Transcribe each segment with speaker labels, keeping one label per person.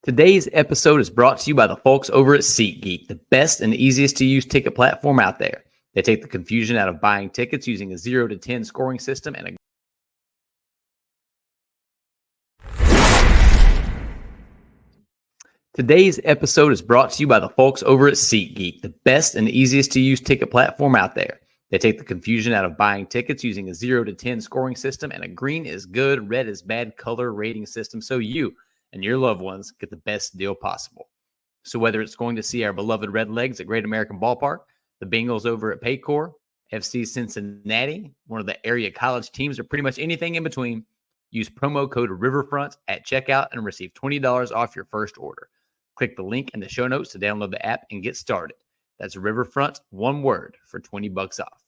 Speaker 1: Today's episode is brought to you by the folks over at SeatGeek, the best and easiest to use ticket platform out there. They take the confusion out of buying tickets using a 0 to 10 scoring system and a Today's episode is brought to you by the folks over at SeatGeek, the best and easiest to use ticket platform out there. They take the confusion out of buying tickets using a 0 to 10 scoring system and a green is good, red is bad color rating system so you and your loved ones get the best deal possible. So whether it's going to see our beloved Redlegs at Great American Ballpark, the Bengals over at Paycor, FC Cincinnati, one of the area college teams, or pretty much anything in between, use promo code Riverfront at checkout and receive $20 off your first order. Click the link in the show notes to download the app and get started. That's Riverfront, one word, for $20 off.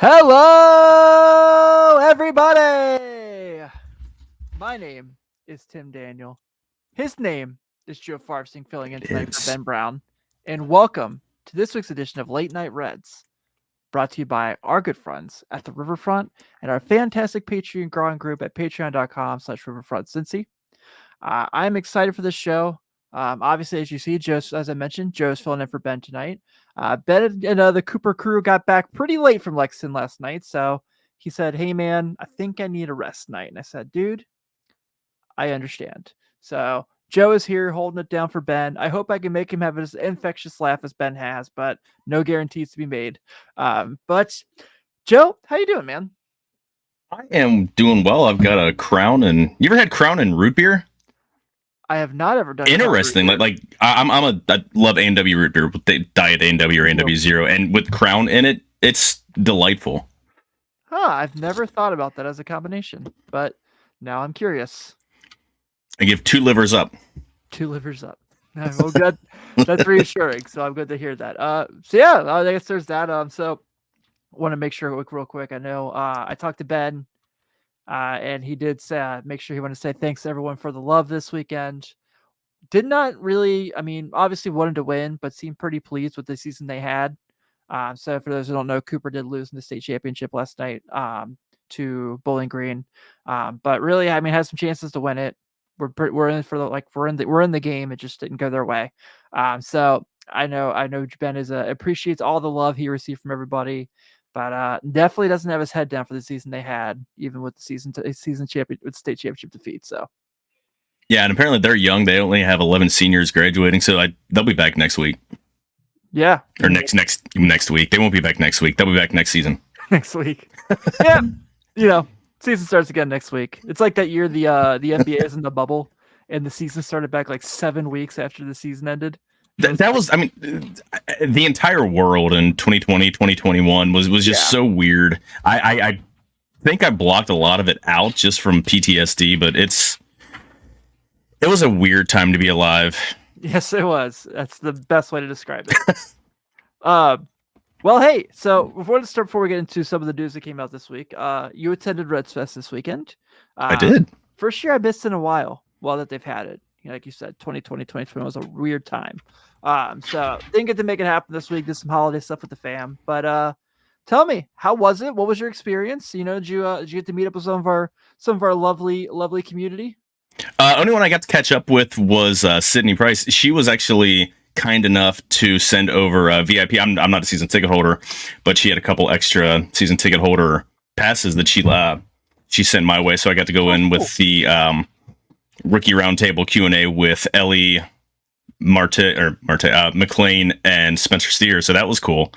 Speaker 2: Hello, everybody! My name is Tim Daniel. His name is Joe Farfsing, filling in tonight for Ben Brown. And welcome to this week's edition of Late Night Reds, brought to you by our good friends at the Riverfront and our fantastic Patreon growing group at patreon.com/riverfrontcincy. I'm excited for this show. Obviously, as you see, as I mentioned, Joe's filling in for Ben tonight. Ben and the Cooper crew got back pretty late from Lexington last night, so he said, "Hey, man, I think I need a rest night." And I said, "Dude, I understand." So Joe is here holding it down for Ben. I hope I can make him have as infectious laugh as Ben has, but no guarantees to be made. But Joe, how you doing, man?
Speaker 3: I am doing well. I've got a Crown, and you ever had Crown and root beer?
Speaker 2: I have not ever done.
Speaker 3: Interesting. I love A&W root beer with the Diet A&W or A&W Zero, and with Crown in it, it's delightful.
Speaker 2: I've never thought about that as a combination, but now I'm curious.
Speaker 3: I give 2 livers up.
Speaker 2: 2 livers up. Well, good. That's reassuring. So I'm good to hear that. So yeah, I guess there's that. So I want to make sure real quick. I know I talked to Ben. And he did say, make sure he wanted to say thanks to everyone for the love this weekend. Did not really, obviously wanted to win, but seemed pretty pleased with the season they had. So for those who don't know, Cooper did lose in the state championship last night to Bowling Green. But really, had some chances to win it. We're in for we're in the game. It just didn't go their way. So I know Ben appreciates all the love he received from everybody. But definitely doesn't have his head down for the season they had, even with the season champion with state championship defeat. So,
Speaker 3: yeah, and apparently they're young. They only have 11 seniors graduating, so they'll be back next week.
Speaker 2: Yeah,
Speaker 3: or next week. They won't be back next week. They'll be back next season.
Speaker 2: Next week, yeah. Season starts again next week. It's like that year the NBA is in the bubble, and the season started back like 7 weeks after the season ended.
Speaker 3: That was, the entire world in 2020, 2021 was just so weird. I think I blocked a lot of it out just from PTSD, but it was a weird time to be alive.
Speaker 2: Yes, it was. That's the best way to describe it. Well, hey, so before we get into some of the news that came out this week, you attended Reds Fest this weekend.
Speaker 3: I did.
Speaker 2: First year I missed in a while that they've had it. Like you said, 2020, 2021 was a weird time. So didn't get to make it happen this week. Did some holiday stuff with the fam. But tell me, how was it? What was your experience? Did you get to meet up with some of our lovely community?
Speaker 3: Only one I got to catch up with was Sydney Price. She was actually kind enough to send over a VIP. I'm not a season ticket holder, but she had a couple extra season ticket holder passes that she sent my way, so I got to go in with the rookie roundtable Q&A with Ellie, McLean, and Spencer Steer. So that was cool.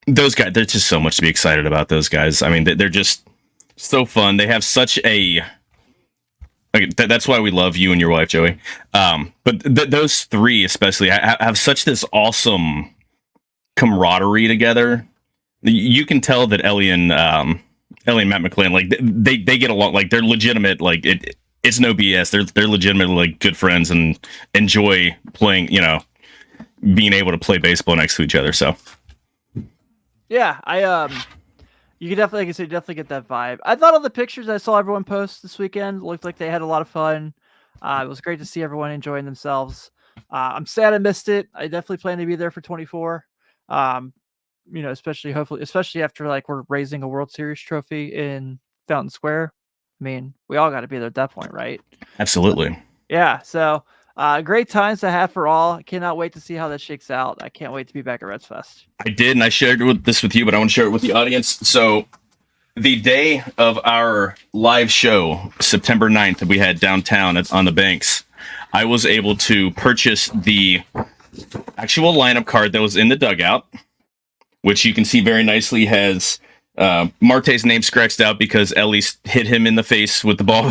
Speaker 3: Those guys, there's just so much to be excited about. Those guys. I mean, they're just so fun. They have such a that's why we love you and your wife, Joey. But those three especially have such this awesome camaraderie together. You can tell that Ellie and Matt McLean, like they get along, like they're legitimate. Like it's no BS. They're legitimately like good friends and enjoy playing. Being able to play baseball next to each other. So
Speaker 2: yeah, you can definitely, like I said, definitely get that vibe. I thought all the pictures I saw everyone post this weekend looked like they had a lot of fun. It was great to see everyone enjoying themselves. I'm sad I missed it. I definitely plan to be there for 24. Especially after like we're raising a World Series trophy in Fountain Square. I mean, we all got to be there at that point, right?
Speaker 3: absolutely.
Speaker 2: Yeah. So great times to have for all. I cannot wait to see how that shakes out. I can't wait to be back at Reds Fest.
Speaker 3: I did, and I shared this with you, but I want to share it with the audience. So the day of our live show, September 9th, that we had downtown on the Banks, I was able to purchase the actual lineup card that was in the dugout, which you can see very nicely has Marte's name scratched out because Ellie hit him in the face with the ball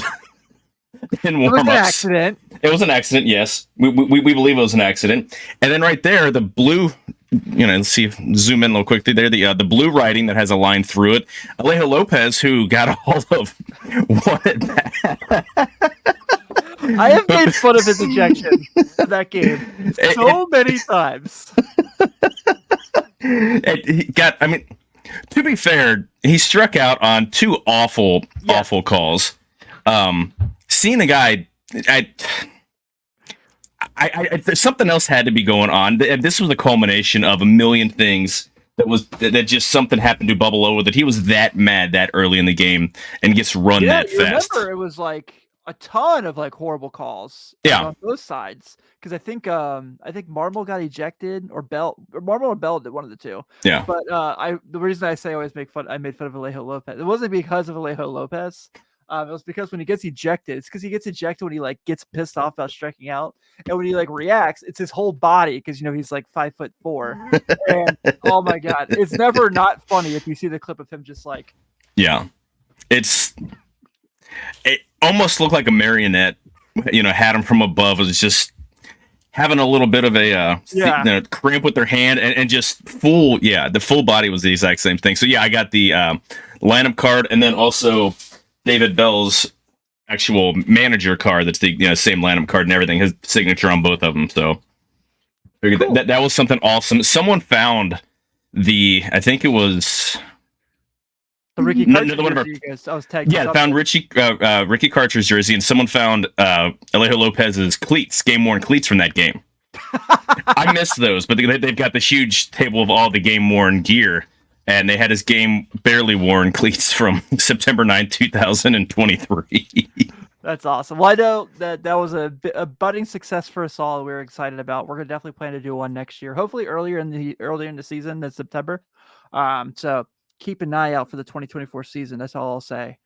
Speaker 3: in warm-ups.
Speaker 2: It was an accident.
Speaker 3: It was an accident, yes. We believe it was an accident. And then right there, the blue, let's see, zoom in a little quickly there. The blue writing that has a line through it. Alejo Lopez, who got a hold of one at bat.
Speaker 2: I have made fun of his ejection in that game so many times.
Speaker 3: To be fair, he struck out on two awful calls. Seeing the guy, something else had to be going on. This was a culmination of a million things that just something happened to bubble over that he was that mad that early in the game and gets run that fast.
Speaker 2: Remember, it was like a ton of like horrible calls on both sides because I think Marmol got ejected or Marmol or Bell did, one of the two.
Speaker 3: Yeah.
Speaker 2: But the reason I say I made fun of Alejo Lopez. It wasn't because of Alejo Lopez. It was because when he gets ejected, it's because he gets ejected when he like gets pissed off about striking out, and when he like reacts, it's his whole body because he's like 5'4", and oh my god, it's never not funny if you see the clip of him just like
Speaker 3: it almost looked like a marionette. Had him from above, was just having a little bit of a cramp with their hand and just the full body was the exact same thing. So I got the lineup card and then also David Bell's actual manager card. That's the same lineup card and everything. His signature on both of them. So cool. that was something awesome. Someone found I think it was
Speaker 2: the Ricky Karcher's I was tagged.
Speaker 3: Yeah, found Ricky Karcher's jersey, and someone found Alejo Lopez's cleats, game-worn cleats from that game. I missed those, but they've got the huge table of all the game-worn gear, and they had his barely worn cleats from September 9th, 2023.
Speaker 2: That's awesome. Well, I know that was a budding success for us all. We're excited about. We're gonna definitely plan to do one next year, hopefully earlier in the season than September. So keep an eye out for the 2024 season. That's all I'll say.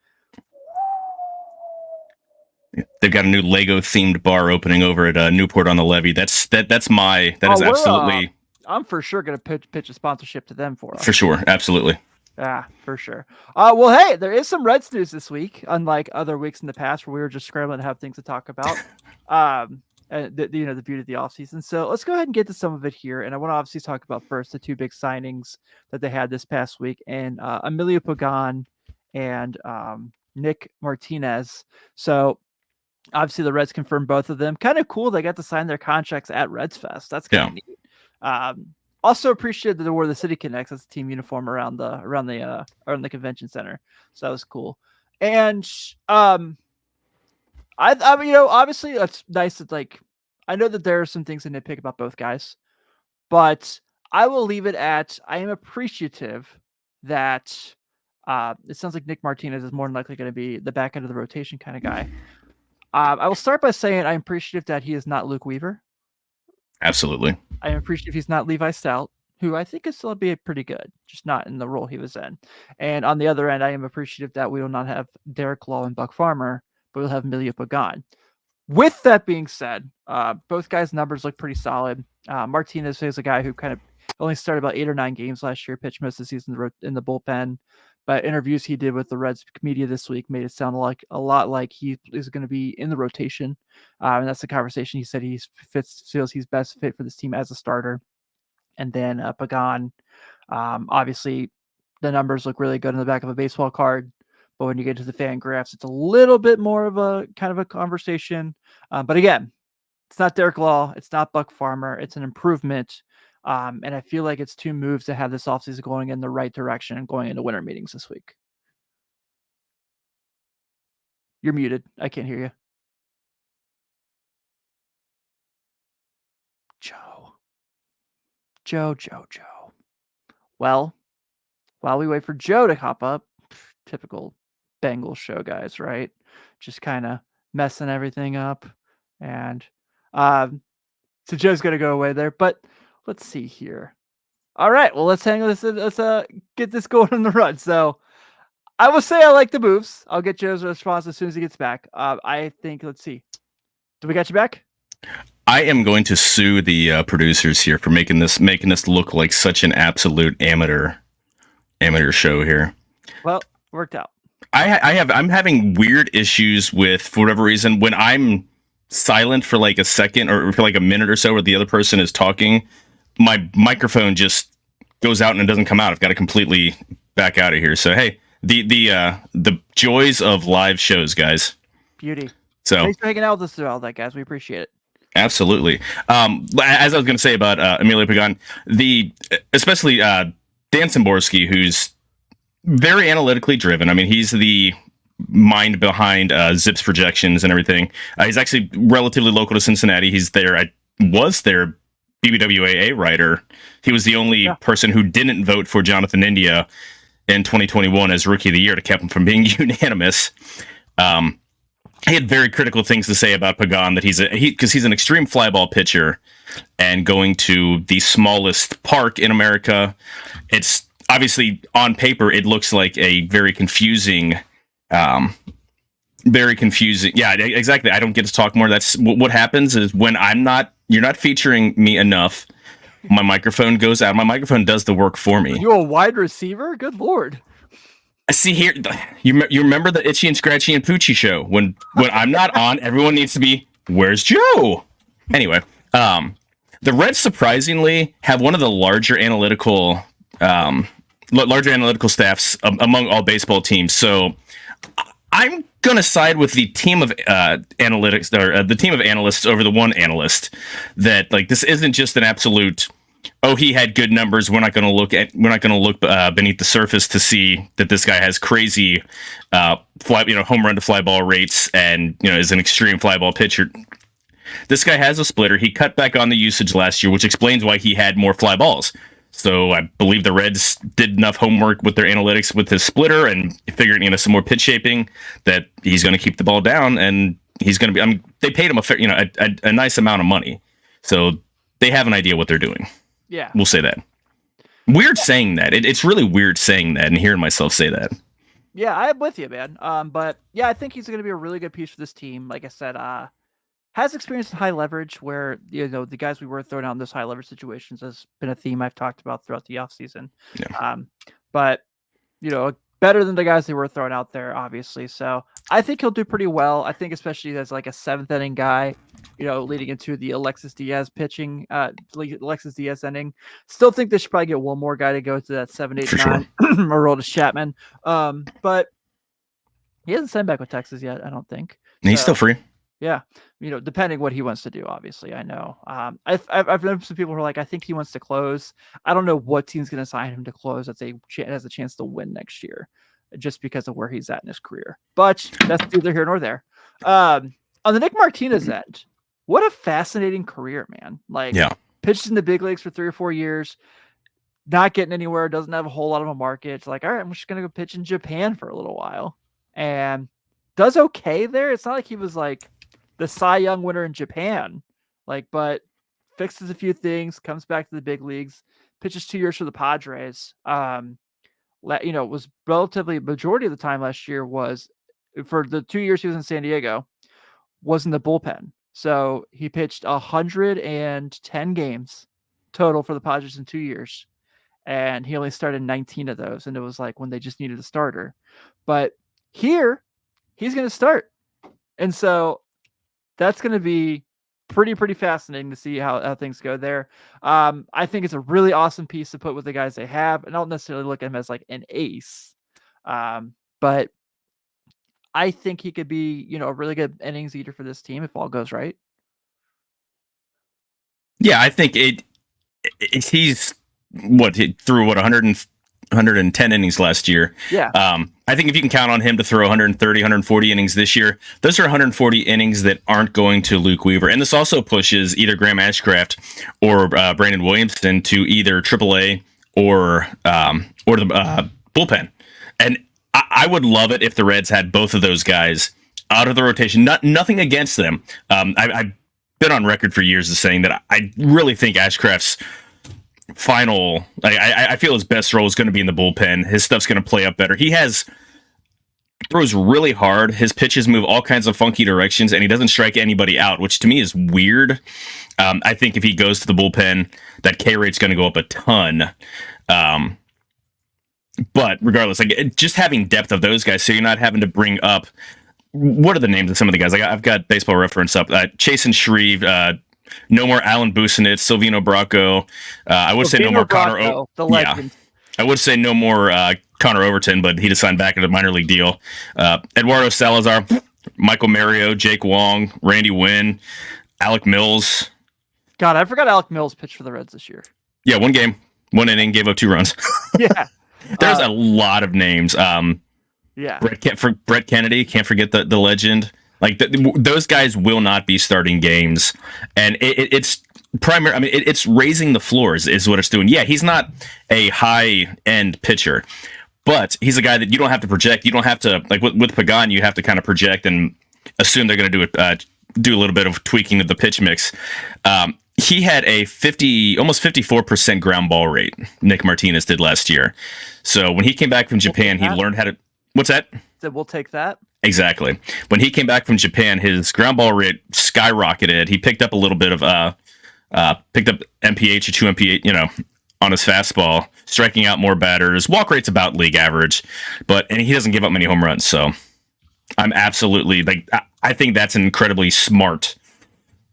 Speaker 3: They've got a new Lego themed bar opening over at Newport on the Levee. That's absolutely.
Speaker 2: I'm for sure going to pitch a sponsorship to them for us.
Speaker 3: For sure. Absolutely.
Speaker 2: Yeah, for sure. Well, hey, there is some Reds news this week, unlike other weeks in the past where we were just scrambling to have things to talk about. The beauty of the offseason. So let's go ahead and get to some of it here. And I want to obviously talk about first the two big signings that they had this past week, and Emilio Pagan and Nick Martinez. So obviously the Reds confirmed both of them. Kind of cool. They got to sign their contracts at Reds Fest. That's kind of neat. Also appreciated that they wore the City Connects as a team uniform around the convention center. So that was cool. And obviously that's nice that I know that there are some things to nitpick about both guys, but I will leave it at I am appreciative that it sounds like Nick Martinez is more than likely going to be the back end of the rotation kind of guy. I will start by saying I'm appreciative that he is not Luke Weaver.
Speaker 3: Absolutely.
Speaker 2: I am appreciative he's not Levi Stout, who I think is still be pretty good, just not in the role he was in. And on the other end, I am appreciative that we will not have Derek Law and Buck Farmer, but we'll have Emilio Pagan. With that being said, both guys' numbers look pretty solid. Martinez is a guy who kind of only started about 8 or 9 games last year, pitched most of the season in the bullpen. But interviews he did with the Reds media this week made it sound like a lot like he is going to be in the rotation. And that's the conversation. He said he feels he's best fit for this team as a starter. And then Pagan, obviously the numbers look really good on the back of a baseball card. But when you get to the fan graphs, it's a little bit more of a kind of a conversation. But again, it's not Derek Law. It's not Buck Farmer. It's an improvement. And I feel like it's 2 moves to have this offseason going in the right direction and going into winter meetings this week. You're muted. I can't hear you. Joe. Well, while we wait for Joe to hop up, typical Bengals Show guys, right? Just kind of messing everything up. And so Joe's going to go away there. But let's see here. All right. Well, let's get this going on the run. So I will say I like the moves. I'll get Joe's response as soon as he gets back. I think, let's see. Do we got you back?
Speaker 3: I am going to sue the producers here for making this look like such an absolute amateur show here.
Speaker 2: Well, worked out.
Speaker 3: I'm having weird issues with, for whatever reason, when I'm silent for like a second or for like a minute or so where the other person is talking, my microphone just goes out and it doesn't come out. I've got to completely back out of here. So hey, the joys of live shows, guys.
Speaker 2: Beauty.
Speaker 3: So
Speaker 2: thanks for hanging out with us through all that, guys. We appreciate it.
Speaker 3: Absolutely. As I was going to say about Emilio Pagan, especially Dan Szymborski, who's very analytically driven. I mean, he's the mind behind Zips projections and everything. He's actually relatively local to Cincinnati. Was their BBWAA writer. He was the only person who didn't vote for Jonathan India in 2021 as Rookie of the Year to keep him from being unanimous. He had very critical things to say about Pagan, that because he's an extreme fly ball pitcher, and going to the smallest park in America. It's obviously on paper, it looks like a very confusing. Yeah, exactly. I don't get to talk more. That's what happens is when you're not featuring me enough. My microphone goes out. My microphone does the work for me.
Speaker 2: Are you a wide receiver? Good Lord.
Speaker 3: See here, you remember the Itchy and Scratchy and Poochie show? When I'm not on, everyone needs to be, where's Joe? Anyway, the Reds surprisingly have one of the larger analytical staffs among all baseball teams. So I'm gonna side with the team of analytics, or the team of analysts over the one analyst. That like this isn't just an absolute. Oh, he had good numbers. We're not going to look beneath the surface to see that this guy has crazy, home run to fly ball rates, and is an extreme fly ball pitcher. This guy has a splitter. He cut back on the usage last year, which explains why he had more fly balls. So I believe the Reds did enough homework with their analytics with his splitter and figured some more pitch shaping that he's going to keep the ball down, and he's going to be. I mean, they paid him a nice amount of money, so they have an idea what they're doing.
Speaker 2: Yeah.
Speaker 3: We'll say that. Weird saying that. It's really weird saying that and hearing myself say that.
Speaker 2: Yeah, I'm with you, man. But yeah, I think he's going to be a really good piece for this team. Like I said, has experience in high leverage where, the guys we were throwing out in those high leverage situations has been a theme I've talked about throughout the offseason.
Speaker 3: Yeah.
Speaker 2: But, better than the guys they were throwing out there, obviously. So I think he'll do pretty well. I think especially as like a 7th inning guy, leading into the Alexis Diaz pitching, Alexis Diaz ending. Still think they should probably get one more guy to go to that 7, 8, 9 or roll to Chapman. But he hasn't signed back with Texas yet, I don't think.
Speaker 3: He's still free.
Speaker 2: Yeah. Depending what he wants to do, obviously, I know. I've known some people who are like, I think he wants to close. I don't know what team's going to sign him to close that has a chance to win next year just because of where he's at in his career. But that's neither here nor there. On the Nick Martinez end, what a fascinating career, man. Pitched in the big leagues for 3 or 4 years, not getting anywhere, doesn't have a whole lot of a market. It's like, all right, I'm just going to go pitch in Japan for a little while. And does okay there. It's not like he was like the Cy Young winner in Japan, but fixes a few things, comes back to the big leagues, pitches 2 years for the Padres. Was relatively majority of the time last year was for the 2 years he was in San Diego was in the bullpen. So he pitched 110 games total for the Padres in 2 years. And he only started 19 of those. And it was like when they just needed a starter. But here, he's going to start. And so that's going to be pretty fascinating to see how things go there. I think it's a really awesome piece to put with the guys they have. And I don't necessarily look at him as like an ace. But I think he could be, a really good innings eater for this team if all goes right.
Speaker 3: Yeah, I think he's he threw 110 innings last year.
Speaker 2: Yeah.
Speaker 3: I think if you can count on him to throw 130, 140 innings this year, those are 140 innings that aren't going to Luke Weaver. And this also pushes either Graham Ashcraft or Brandon Williamson to either AAA or the bullpen. And I would love it if the Reds had both of those guys out of the rotation. Nothing against them. I've been on record for years as saying that I really think Ashcraft's final, I feel his best role is going to be in the bullpen. His stuff's going to play up better. He throws really hard. His pitches move all kinds of funky directions, and he doesn't strike anybody out, which to me is weird. I think if he goes to the bullpen, that K rate's going to go up a ton. But regardless, just having depth of those guys, so you're not having to bring up, what are the names of some of the guys? I've got Baseball Reference up. Chasen Shreve, no more Alan Busenitz, Silvino Bracco. I would say no more Connor.
Speaker 2: The legend.
Speaker 3: Yeah, I would say no more Connor Overton, but he just signed back into a minor league deal. Eduardo Salazar, Michael Mario, Jake Wong, Randy Wynn, Alec Mills.
Speaker 2: God, I forgot Alec Mills pitched for the Reds this year.
Speaker 3: Yeah, one game, one inning, gave up 2 runs.
Speaker 2: Yeah.
Speaker 3: There's a lot of names.
Speaker 2: Yeah.
Speaker 3: Brett Kennedy, can't forget the legend. Those guys will not be starting games, and it's primary. I mean, it's raising the floors is what it's doing. Yeah, he's not a high end pitcher, but he's a guy that you don't have to project. You don't have to with Pagan. You have to kind of project and assume they're going to do a little bit of tweaking of the pitch mix. He had a almost 54% ground ball rate. Nick Martinez did last year. So when he came back from Japan, he learned how to. What's that?
Speaker 2: Said we'll take that. Exactly.
Speaker 3: When he came back from Japan, his ground ball rate skyrocketed. He picked up a little bit of picked up MPH or 2 MPH, on his fastball, striking out more batters. Walk rate's about league average, and he doesn't give up many home runs. So I'm absolutely I think that's an incredibly smart.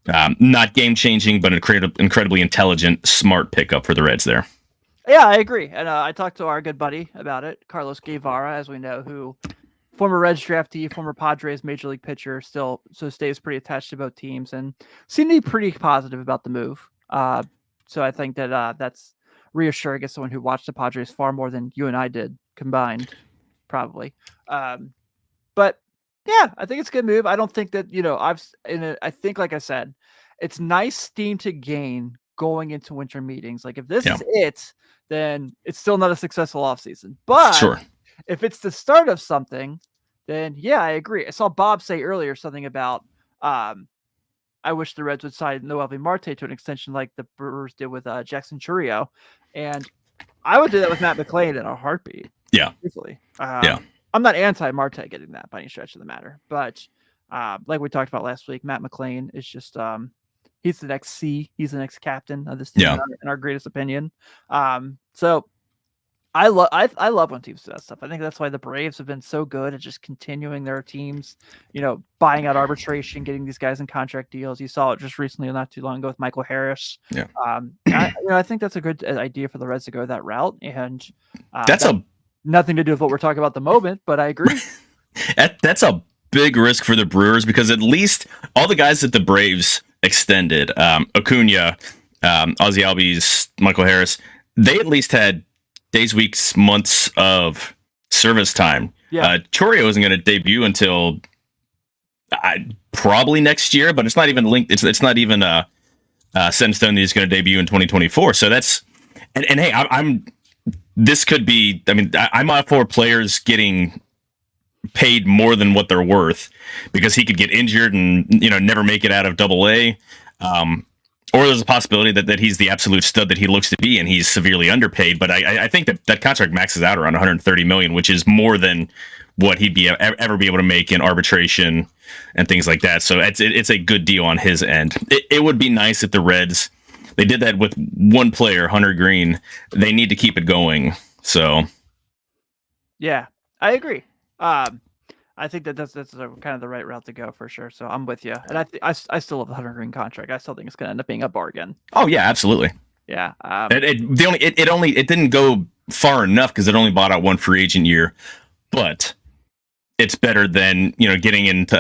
Speaker 3: Not game-changing, but incredibly intelligent, smart pickup for the Reds there.
Speaker 2: Yeah, I agree. And I talked to our good buddy about it, Carlos Guevara, as we know, who former Reds draftee, former Padres major league pitcher, so stays pretty attached to both teams and seemed to be pretty positive about the move. So I think that that's reassuring as someone who watched the Padres far more than you and I did combined, probably. But yeah, I think it's a good move. I don't think that, I think, like I said, it's nice steam to gain going into winter meetings. If this is it, then it's still not a successful offseason. But
Speaker 3: sure,
Speaker 2: if it's the start of something, then yeah, I agree. I saw Bob say earlier something about, I wish the Reds would sign Noelvi Marte to an extension like the Brewers did with Jackson Chourio. And I would do that with Matt McLean in a heartbeat.
Speaker 3: Yeah.
Speaker 2: Easily.
Speaker 3: Yeah.
Speaker 2: I'm not anti-Marte getting that by any stretch of the matter, but like we talked about last week, Matt McLean is just he's the next C. He's the next captain of this team in our greatest opinion. So I love when teams do that stuff. I think that's why the Braves have been so good at just continuing their teams, buying out arbitration, getting these guys in contract deals. You saw it just recently, not too long ago, with Michael Harris.
Speaker 3: Yeah.
Speaker 2: I think that's a good idea for the Reds to go that route, and
Speaker 3: that's
Speaker 2: nothing to do with what we're talking about at the moment, but I agree.
Speaker 3: That's a big risk for the Brewers because at least all the guys that the Braves extended, Acuna, Ozzie Albies, Michael Harris, they at least had days, weeks, months of service time.
Speaker 2: Yeah.
Speaker 3: Chourio isn't going to debut until probably next year, but it's not even linked. It's not even set in stone that he's going to debut in 2024. So And hey, I'm this could be. I mean, I'm all for players getting paid more than what they're worth because he could get injured and never make it out of Double A. Or there's a possibility that he's the absolute stud that he looks to be, and he's severely underpaid. But I think that contract maxes out around 130 million, which is more than what he'd be ever be able to make in arbitration and things like that. So it's a good deal on his end. It would be nice if the Reds, they did that with one player, Hunter Green. They need to keep it going. So
Speaker 2: yeah, I agree. I think that's kind of the right route to go for sure. So I'm with you, and I still love the Hunter Green contract. I still think it's going to end up being a bargain.
Speaker 3: Oh yeah, absolutely.
Speaker 2: Yeah.
Speaker 3: It didn't go far enough because it only bought out one free agent year, but it's better than getting into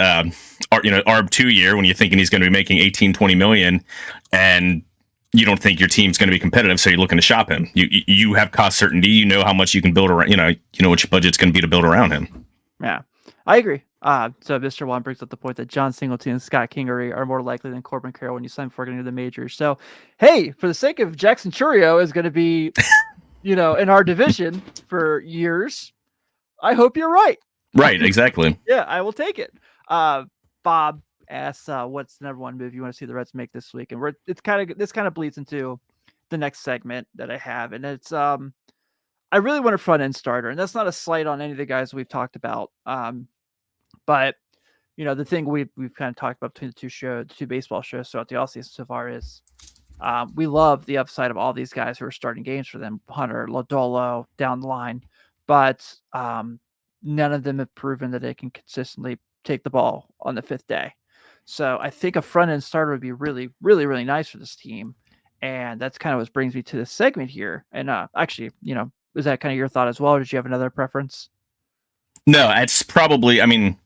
Speaker 3: ARB 2 year when you're thinking he's going to be making 18-20 million, and you don't think your team's going to be competitive, so you're looking to shop him. You have cost certainty. You know how much you can build around. You know what your budget's going to be to build around him.
Speaker 2: Yeah. I agree. So Mr. Juan brings up the point that John Singleton and Scott Kingery are more likely than Corbin Carroll when you sign before getting to the majors. So, hey, for the sake of Jackson Churio is going to be, in our division for years, I hope you're right.
Speaker 3: Right, exactly.
Speaker 2: Yeah, I will take it. Bob asks, what's the number one move you want to see the Reds make this week? And this kind of bleeds into the next segment that I have, and it's I really want a front end starter, and that's not a slight on any of the guys we've talked about. But the thing we've kind of talked about between the two baseball shows throughout the offseason so far is we love the upside of all these guys who are starting games for them, Hunter, Lodolo, down the line, but none of them have proven that they can consistently take the ball on the fifth day. So I think a front end starter would be really, really, really nice for this team, and that's kind of what brings me to this segment here. And actually, was that kind of your thought as well, or did you have another preference?
Speaker 3: No, it's probably. I mean,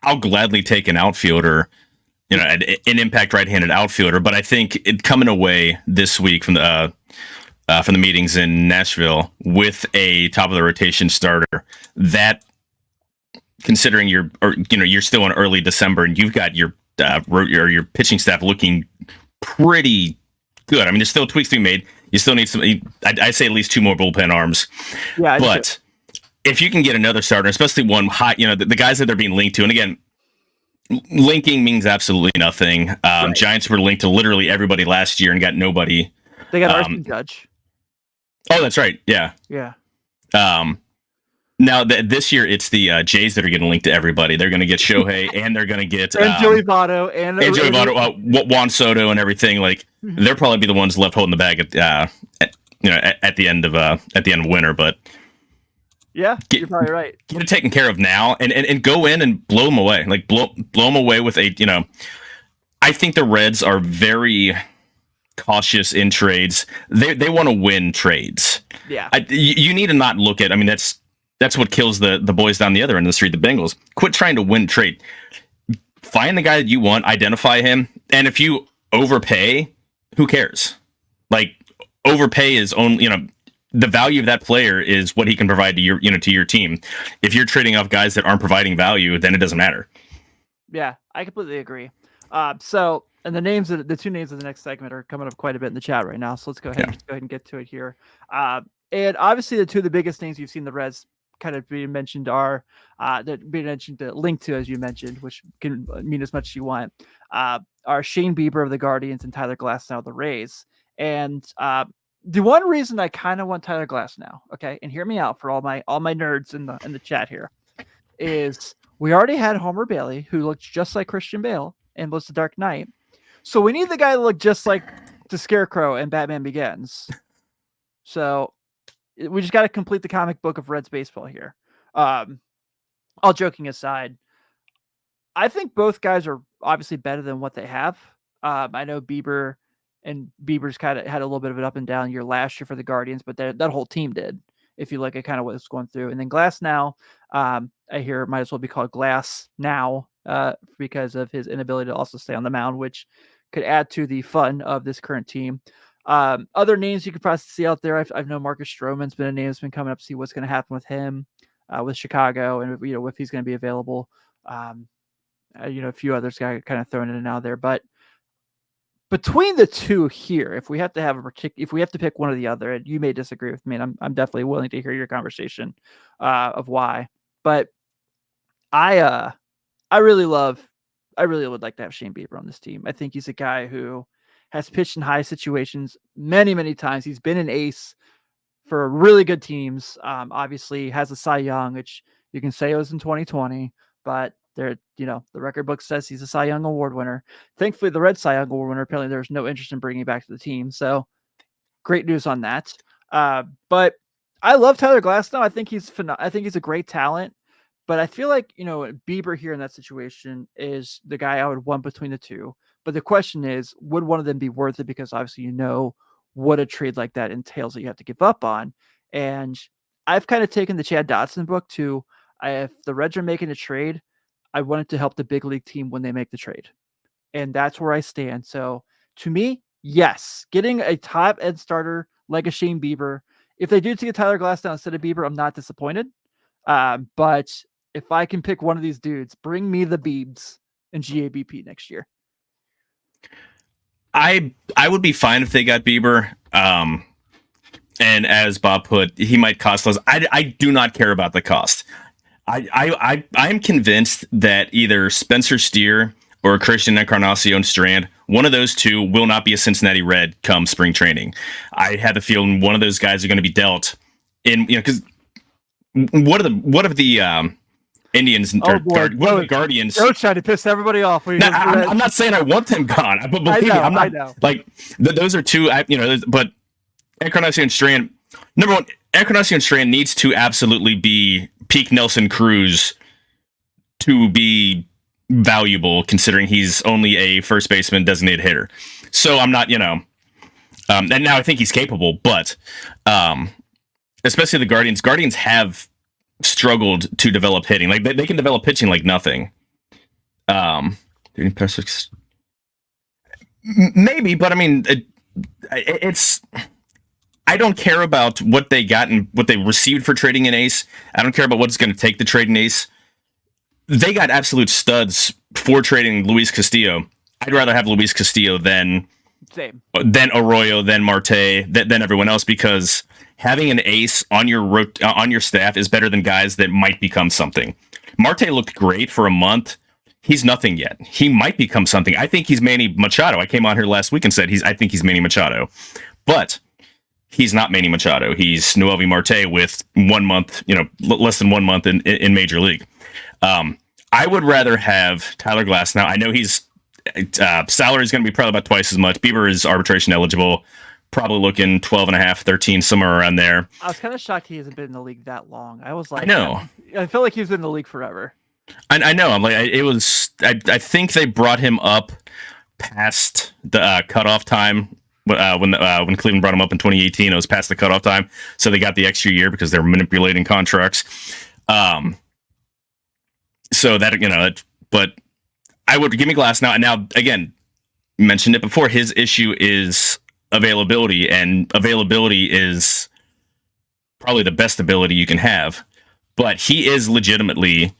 Speaker 3: I'll gladly take an outfielder, an impact right-handed outfielder. But I think it coming away this week from the meetings in Nashville with a top of the rotation starter, that considering you're still in early December and you've got your pitching staff looking pretty good. I mean, there's still tweaks to be made. You still need some. I say at least 2 more bullpen arms. Yeah, but if you can get another starter, especially one high, the guys that they're being linked to, and again, linking means absolutely nothing. Right. Giants were linked to literally everybody last year and got nobody.
Speaker 2: They got Arson Judge.
Speaker 3: Oh, that's right. Yeah.
Speaker 2: Yeah.
Speaker 3: Now this year it's the Jays that are getting linked to everybody. They're going to get Shohei and they're going to get
Speaker 2: and Joey Votto and
Speaker 3: Joey Votto, Juan Soto and everything. Like they'll probably be the ones left holding the bag at the end of winter. But
Speaker 2: yeah, you're probably right.
Speaker 3: Get it taken care of now and go in and blow them away. Like blow them away with I think the Reds are very cautious in trades. They want to win trades.
Speaker 2: Yeah.
Speaker 3: You need to not look at. I mean, that's what kills the boys down the other end of the street, the Bengals. Quit trying to win trade. Find the guy that you want, identify him, and if you overpay, who cares? Like overpay is only the value of that player is what he can provide to your team. If you're trading off guys that aren't providing value, then it doesn't matter.
Speaker 2: Yeah, I completely agree. So, and the 2 names of the next segment are coming up quite a bit in the chat right now. So let's go ahead and get to it here. And obviously the 2 of the biggest things you've seen the Reds kind of being mentioned are linked to, as you mentioned, which can mean as much as you want, are Shane Bieber of the Guardians and Tyler Glasnow of the Rays. And the one reason I kind of want Tyler Glasnow, okay, and hear me out for all my nerds in the chat here, is we already had Homer Bailey, who looked just like Christian Bale and was the Dark Knight. So we need the guy to look just like the Scarecrow and Batman Begins. So we just got to complete the comic book of Reds baseball here. All joking aside, I think both guys are obviously better than what they have. I know Bieber's kind of had a little bit of an up and down year last year for the Guardians, but that whole team did, if you look at kind of what's going through. And then Glasnow, I hear it might as well be called Glass now because of his inability to also stay on the mound, which could add to the fun of this current team. Other names you could probably see out there. I've known Marcus Stroman's been a name that's been coming up to see what's going to happen with him, with Chicago, and if he's going to be available. A few others got kind of thrown in and out there, but between the two here, if we have to have if we have to pick one or the other, and you may disagree with me, and I'm definitely willing to hear your conversation of why. But I really would like to have Shane Bieber on this team. I think he's a guy who has pitched in high situations many times. He's been an ace for really good teams. Obviously has a Cy Young, which you can say it was in 2020, but the record book says he's a Cy Young Award winner. Thankfully, the Red Cy Young Award winner, apparently there's no interest in bringing back to the team. So great news on that. But I love Tyler Glasnow. I think he's a great talent. But I feel like, Bieber here in that situation is the guy I would want between the two. But the question is, would one of them be worth it? Because obviously, what a trade like that entails that you have to give up on. And I've kind of taken the Chad Dotson book to, if the Reds are making a trade, I want it to help the big league team when they make the trade. And that's where I stand. So to me, yes, getting a top end starter like a Shane Bieber. If they do take Tyler Glasnow instead of Bieber, I'm not disappointed. But if I can pick one of these dudes, bring me the Biebs and GABP next year.
Speaker 3: I would be fine if they got Bieber. And as Bob put, he might cost less. I do not care about the cost. I'm convinced that either Spencer Steer or Christian Encarnacion Strand, one of those two will not be a Cincinnati Red come spring training. I have the feeling one of those guys are going to be dealt in, because what of the Indians or the Guardians?
Speaker 2: Don't try to piss everybody off.
Speaker 3: I'm not saying I want them gone, but believe me, I'm not. Like those are two, but Encarnacion Strand, number one, Encarnacion Strand needs to absolutely be peak Nelson Cruz to be valuable, considering he's only a first baseman designated hitter. So I'm not, and now I think he's capable, but especially the Guardians. Guardians have struggled to develop hitting. Like they can develop pitching like nothing. Maybe, but I mean, it's. I don't care about what they got and what they received for trading an ace. I don't care about what it's going to take to trade an ace. They got absolute studs for trading Luis Castillo. I'd rather have Luis Castillo than Arroyo, than Marte, than everyone else, because having an ace on your staff is better than guys that might become something. Marte looked great for a month. He's nothing yet. He might become something. I think he's Manny Machado. I came on here last week and said I think he's Manny Machado, but he's not Manny Machado. He's Noelvi Marte with 1 month, less than 1 month in Major League. I would rather have Tyler Glasnow. I know he's salary is going to be probably about twice as much. Bieber is arbitration eligible, probably looking 12 and a half, 13, somewhere around there.
Speaker 2: I was kind of shocked he hasn't been in the league that long. I was like,
Speaker 3: I know.
Speaker 2: I feel like he's been in the league forever.
Speaker 3: I know. I'm like, I think they brought him up past the cutoff time. When Cleveland brought him up in 2018, it was past the cutoff time, so they got the extra year because they're manipulating contracts. So that but I would give me Glasnow. And now again, mentioned it before. His issue is availability, and availability is probably the best ability you can have. But he is legitimately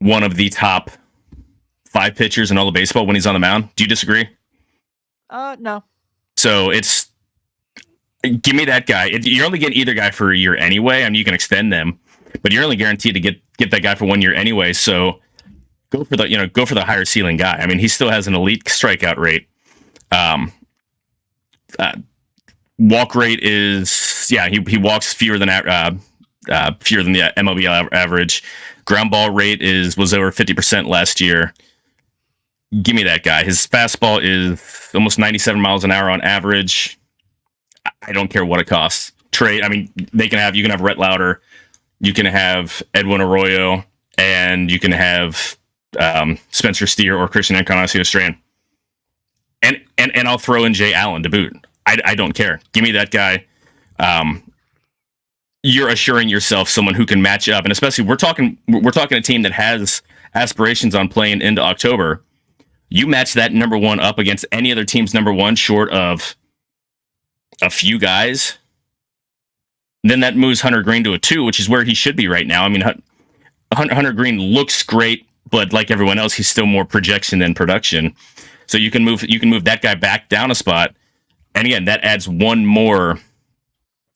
Speaker 3: one of the top 5 pitchers in all of baseball when he's on the mound. Do you disagree?
Speaker 2: No.
Speaker 3: So give me that guy. You're only getting either guy for a year anyway. I mean, you can extend them, but you're only guaranteed to get that guy for 1 year anyway. So go for the higher ceiling guy. I mean, he still has an elite strikeout rate. Walk rate is he walks fewer than the MLB average. Ground ball rate was over 50% last year. Give me that guy. His fastball is almost 97 miles an hour on average. I don't care what it costs. Trade. I mean, you can have Rhett Lauder, you can have Edwin Arroyo, and you can have Spencer Steer or Christian Encarnacion Strand. And I'll throw in Jay Allen to boot. I don't care. Give me that guy. You're assuring yourself someone who can match up, and especially we're talking a team that has aspirations on playing into October. You match that number one up against any other team's number one short of a few guys, then that moves Hunter Green to a 2, which is where he should be right now. I mean, Hunter Green looks great, but like everyone else, he's still more projection than production. So you can move that guy back down a spot, and again, that adds one more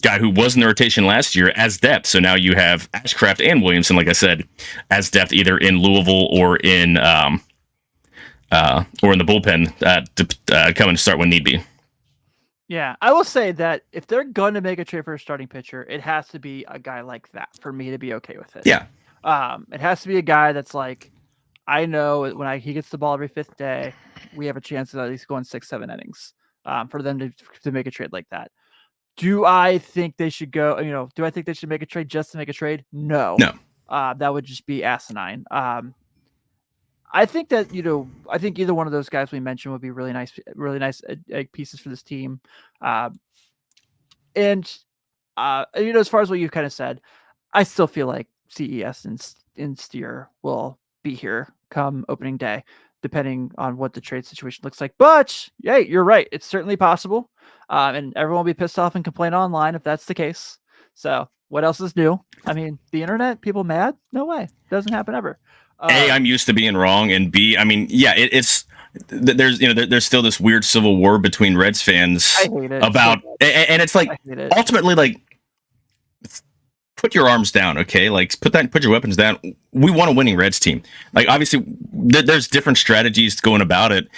Speaker 3: guy who was in the rotation last year as depth. So now you have Ashcraft and Williamson, like I said, as depth either in Louisville or in the bullpen to come and start when need be.
Speaker 2: Yeah, I will say that if they're going to make a trade for a starting pitcher, it has to be a guy like that for me to be okay with it.
Speaker 3: Yeah.
Speaker 2: It has to be a guy that's like, I know when he gets the ball every fifth day, we have a chance of at least going 6-7 innings for them to make a trade like that. Do I think they should go, do I think they should make a trade just to make a trade? No. That would just be asinine. I think that, I think either one of those guys we mentioned would be really nice pieces for this team. And as far as what you kind of said, I still feel like CES and Steer will be here come opening day, depending on what the trade situation looks like. But yeah, you're right. It's certainly possible. And everyone will be pissed off and complain online if that's the case. So what else is new? I mean, the internet, people mad? No way. Doesn't happen ever.
Speaker 3: A, I'm used to being wrong, and B, I mean, yeah, there's still this weird civil war between Reds fans about, and it's like ultimately like, put your arms down, okay? Like put your weapons down. We want a winning Reds team. Like obviously, there's different strategies going about it,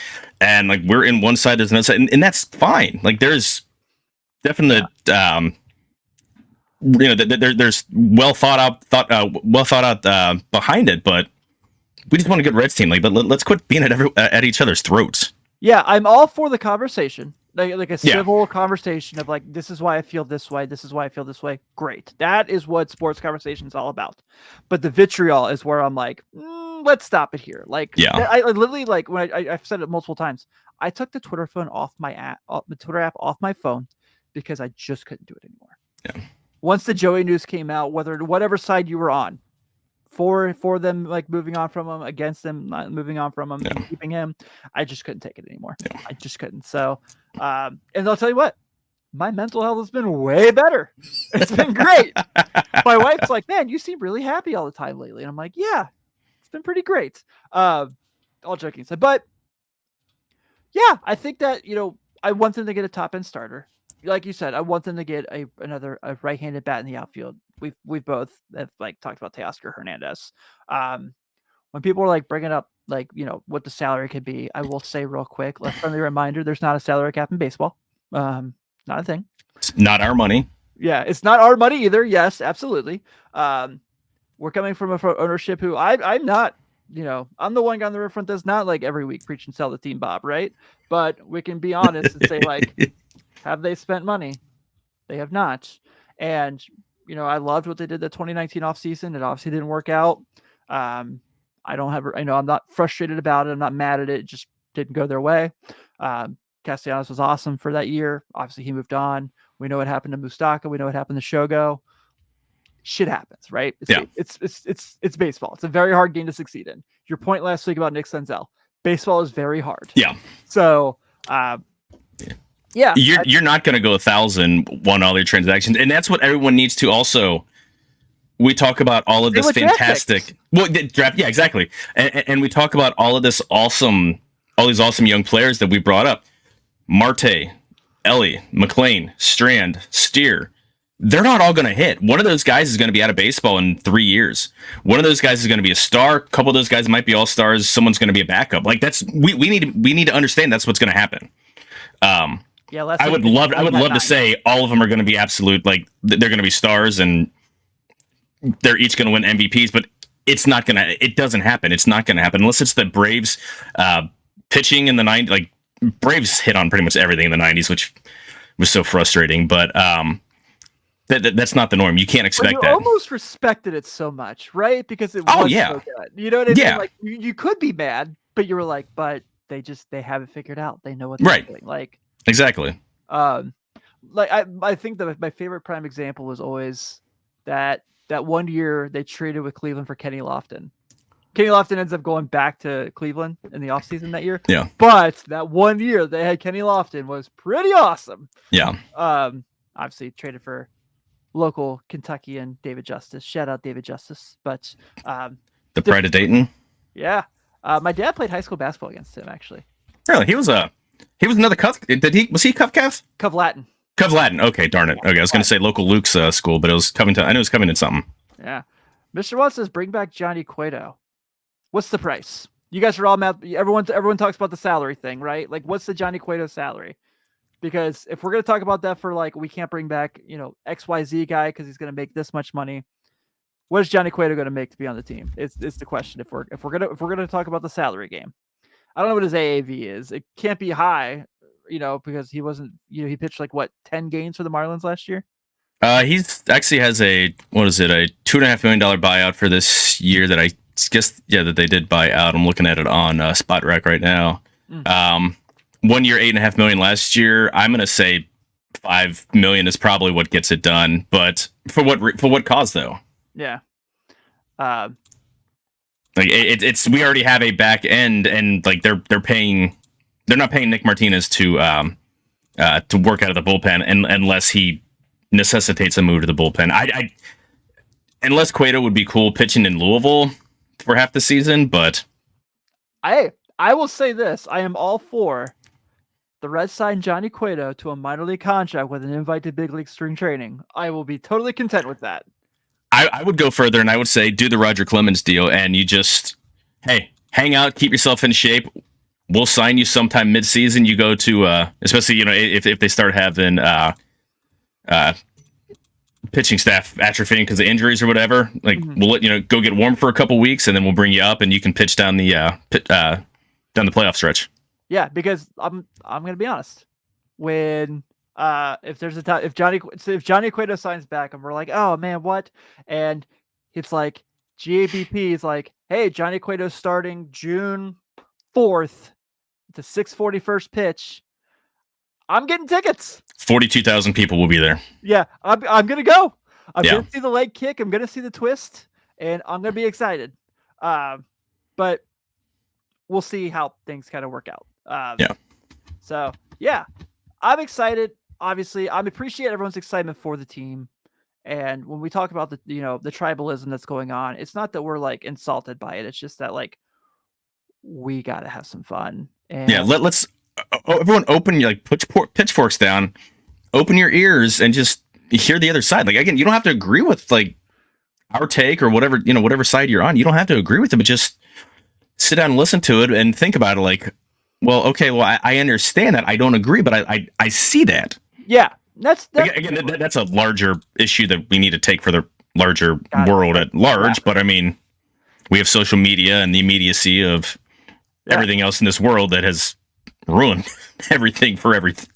Speaker 3: and like we're in one side, there's another side, and that's fine. Like there's definite. There's well thought out behind it, but we just want a good Reds team. Like, let's quit being at each other's throats.
Speaker 2: Yeah, I'm all for the conversation, like a civil conversation of like, this is why I feel this way. This is why I feel this way. Great, that is what sports conversation is all about. But the vitriol is where I'm like, let's stop it here. Like, I literally like when I've said it multiple times. I took the Twitter phone off the Twitter app off my phone because I just couldn't do it anymore.
Speaker 3: Yeah.
Speaker 2: Once the Joey news came out, whatever side you were on, for them like moving on from him, against them not moving on from him, and keeping him, I just couldn't take it anymore. I just couldn't. So, and I'll tell you what, my mental health has been way better. It's been great. My wife's like, "Man, you seem really happy all the time lately," and I'm like, "Yeah, it's been pretty great." All joking aside, but yeah, I think that I want them to get a top end starter. Like you said, I want them to get another right-handed bat in the outfield. We've both have like talked about Teoscar Hernandez. When people are like bringing up like what the salary could be, I will say real quick, a friendly reminder: there's not a salary cap in baseball. Not a thing.
Speaker 3: It's not our money.
Speaker 2: Yeah, it's not our money either. Yes, absolutely. We're coming from a ownership who I'm not. I'm the one guy on the riverfront that's not like every week preach and sell the team, Bob. Right? But we can be honest and say like, have they spent money? They have not. And I loved what they did the 2019 offseason. It obviously didn't work out. I'm not frustrated about it. I'm not mad at it. It just didn't go their way. Castellanos was awesome for that year. Obviously, he moved on. We know what happened to Mustaka. We know what happened to Shogo. Shit happens, right? It's baseball. It's a very hard game to succeed in. Your point last week about Nick Senzel. Baseball is very hard.
Speaker 3: Yeah.
Speaker 2: So, yeah,
Speaker 3: you're not going to go 1,000 all their transactions, and that's what everyone needs to also. We talk about all of this fantastic. Well, draft, yeah, exactly, and we talk about all these awesome young players that we brought up: Marte, Ellie, McLean, Strand, Steer. They're not all going to hit. One of those guys is going to be out of baseball in 3 years. One of those guys is going to be a star. A couple of those guys might be all stars. Someone's going to be a backup. Like that's we need to understand that's what's going to happen.
Speaker 2: Yeah,
Speaker 3: I would love to say all of them are going to be absolute, like they're going to be stars and they're each going to win MVPs, but it doesn't happen. It's not going to happen unless it's the Braves pitching in the 90s. Like Braves hit on pretty much everything in the 90s, which was so frustrating, but that's not the norm. You can't expect that.
Speaker 2: You almost respected it so much, right? Because it was so good. You know what I mean?
Speaker 3: Yeah.
Speaker 2: Like you could be mad, but you were like, but they have it figured out. They know what they're doing. Like
Speaker 3: exactly.
Speaker 2: Like I think that my favorite prime example was always that 1 year they traded with Cleveland for Kenny Lofton. Kenny Lofton ends up going back to Cleveland in the offseason that year.
Speaker 3: Yeah.
Speaker 2: But that 1 year they had Kenny Lofton was pretty awesome.
Speaker 3: Yeah.
Speaker 2: Obviously traded for local Kentuckian David Justice. Shout out David Justice. But
Speaker 3: the pride of Dayton.
Speaker 2: Yeah. My dad played high school basketball against him, actually.
Speaker 3: Really, he was another Cov. Was he Cov?
Speaker 2: Cov Latin.
Speaker 3: Cov Latin. Okay, darn it. Okay, I was going to say local Luke's school, but it was Covington. I know it was Covington something.
Speaker 2: Yeah. Mr. Watt says, bring back Johnny Cueto. What's the price? You guys are all mad. Everyone talks about the salary thing, right? Like, what's the Johnny Cueto salary? Because if we're going to talk about that for like, we can't bring back, XYZ guy because he's going to make this much money. What is Johnny Cueto going to make to be on the team? It's the question. If we're gonna talk about the salary game, I don't know what his AAV is. It can't be high, because he wasn't. He pitched like 10 games for the Marlins last year.
Speaker 3: He's actually has a $2.5 million buyout for this year that I guess that they did buy out. I'm looking at it on Spot Rec right now. 1 year, $8.5 million last year. I'm gonna say $5 million is probably what gets it done. But for what cause though?
Speaker 2: Yeah.
Speaker 3: Like it's we already have a back end, and like they're not paying Nick Martinez to work out of the bullpen unless he necessitates a move to the bullpen. I unless Cueto would be cool pitching in Louisville for half the season, but
Speaker 2: I will say this: I am all for the Reds sign Johnny Cueto to a minor league contract with an invite to big league spring training. I will be totally content with that.
Speaker 3: I would go further, and I would say do the Roger Clemens deal, and you just hang out, keep yourself in shape. We'll sign you sometime mid-season. You go to especially if they start having pitching staff atrophying because of injuries or whatever. Like we'll let go get warm for a couple weeks, and then we'll bring you up, and you can pitch down the playoff stretch.
Speaker 2: Yeah, because I'm gonna be honest. When if there's a time if Johnny Cueto signs back and we're like, oh man, what? And it's like GABP is like, hey, Johnny Cueto's starting June 4th. It's a 6:41 pitch. I'm getting tickets.
Speaker 3: 42,000 people will be there.
Speaker 2: Yeah, I'm gonna go. I'm gonna see the leg kick. I'm gonna see the twist, and I'm gonna be excited. But we'll see how things kind of work out. So yeah, I'm excited. Obviously, I appreciate everyone's excitement for the team. And when we talk about the tribalism that's going on, it's not that we're like insulted by it. It's just that like we gotta have some fun. And
Speaker 3: let's everyone open your pitchforks down, open your ears, and just hear the other side. Like again, you don't have to agree with like our take or whatever whatever side you're on. You don't have to agree with it, but just sit down and listen to it and think about it. Like, well, okay, well, I understand that. I don't agree, but I see that.
Speaker 2: Yeah, that's
Speaker 3: a larger issue that we need to take for the larger world at large. But I mean, we have social media and the immediacy of everything else in this world that has ruined everything for everyone.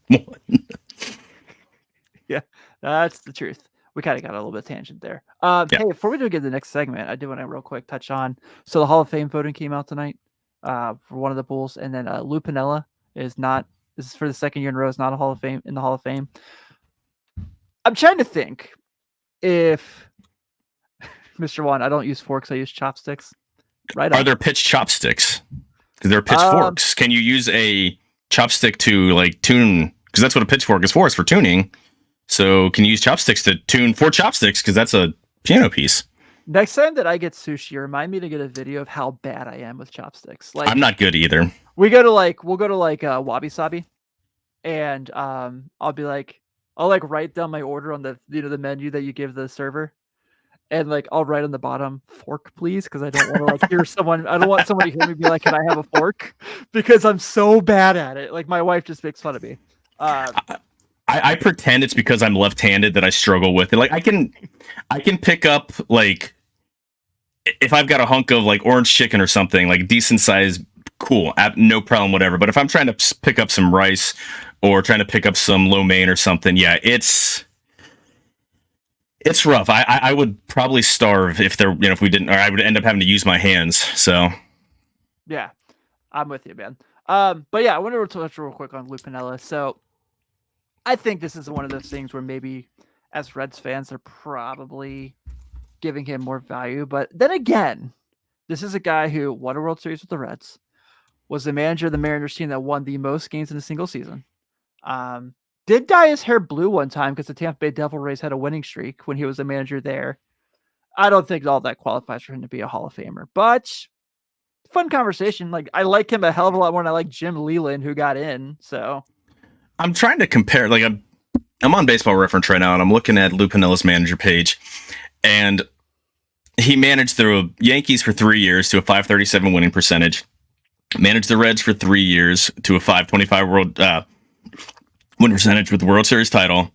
Speaker 2: Yeah, that's the truth. We kind of got a little bit of tangent there. Hey, before we do get the next segment, I do want to real quick touch on. So the Hall of Fame voting came out tonight for one of the Bulls, and then Lou Piniella is not. This is for the second year in a row. Is not a Hall of Fame in the Hall of Fame. I'm trying to think if Mr. Juan, I don't use forks. I use chopsticks. Right?
Speaker 3: Are there pitch chopsticks? Because there are pitchforks. Can you use a chopstick to like tune? Because that's what a pitchfork is for. It's for tuning. So can you use chopsticks to tune 4 chopsticks? Because that's a piano piece.
Speaker 2: Next time that I get sushi, remind me to get a video of how bad I am with chopsticks. Like
Speaker 3: I'm not good either.
Speaker 2: We'll go to Wabi Sabi, and I'll be like, I'll like write down my order on the the menu that you give the server, and like I'll write on the bottom fork please, because I don't want to like hear someone. I don't want someone to hear me be like, can I have a fork? Because I'm so bad at it. Like my wife just makes fun of me.
Speaker 3: I pretend it's because I'm left-handed that I struggle with it. Like I can pick up like if I've got a hunk of like orange chicken or something like decent size, cool, no problem, whatever. But if I'm trying to pick up some rice or trying to pick up some lo mein or something, it's rough. I would probably starve if if we didn't, or I would end up having to use my hands. So
Speaker 2: yeah, I'm with you, man. But yeah, I want to touch real quick on Lou Piniella. So I think this is one of those things where maybe as Reds fans, they're probably giving him more value. But then again, this is a guy who won a World Series with the Reds, was the manager of the Mariners team that won the most games in a single season. Did dye his hair blue one time because the Tampa Bay Devil Rays had a winning streak when he was the manager there. I don't think all that qualifies for him to be a Hall of Famer, but fun conversation. Like, I like him a hell of a lot more than I like Jim Leland, who got in. So
Speaker 3: I'm trying to compare. Like, I'm on Baseball Reference right now, and I'm looking at Lou Pinilla's manager page, and he managed the Yankees for 3 years to a .537 winning percentage. Managed the Reds for 3 years to a .525 world win percentage with the World Series title.